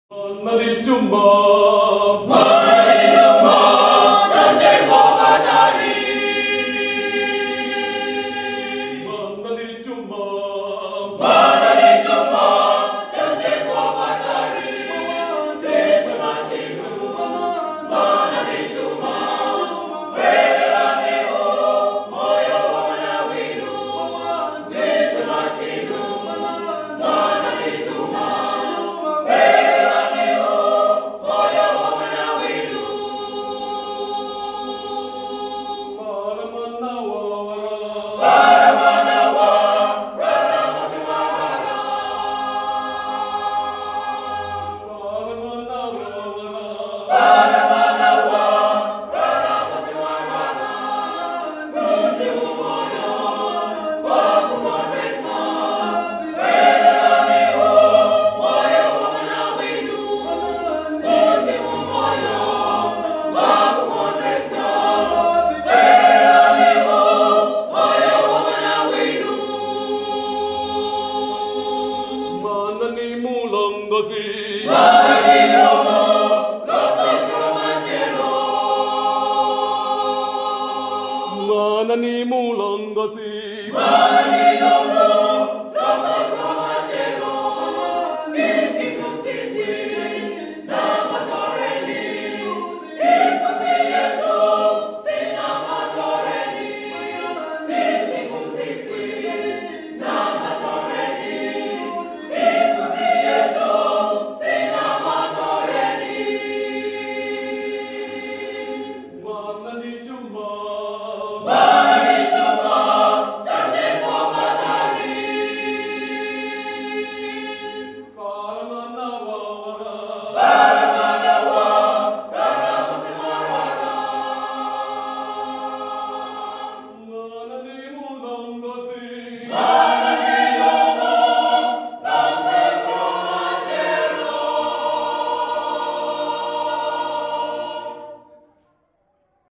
만나리 줌바 만나리 줌바 전쟁과 바다리 만나리 줌바 만나리 줌바 전쟁과 바다리 대중아 지금 만나리 줌바 베라니오 모여와나 위루 대중아 지금 만나리 줌바 Manani mulang gasi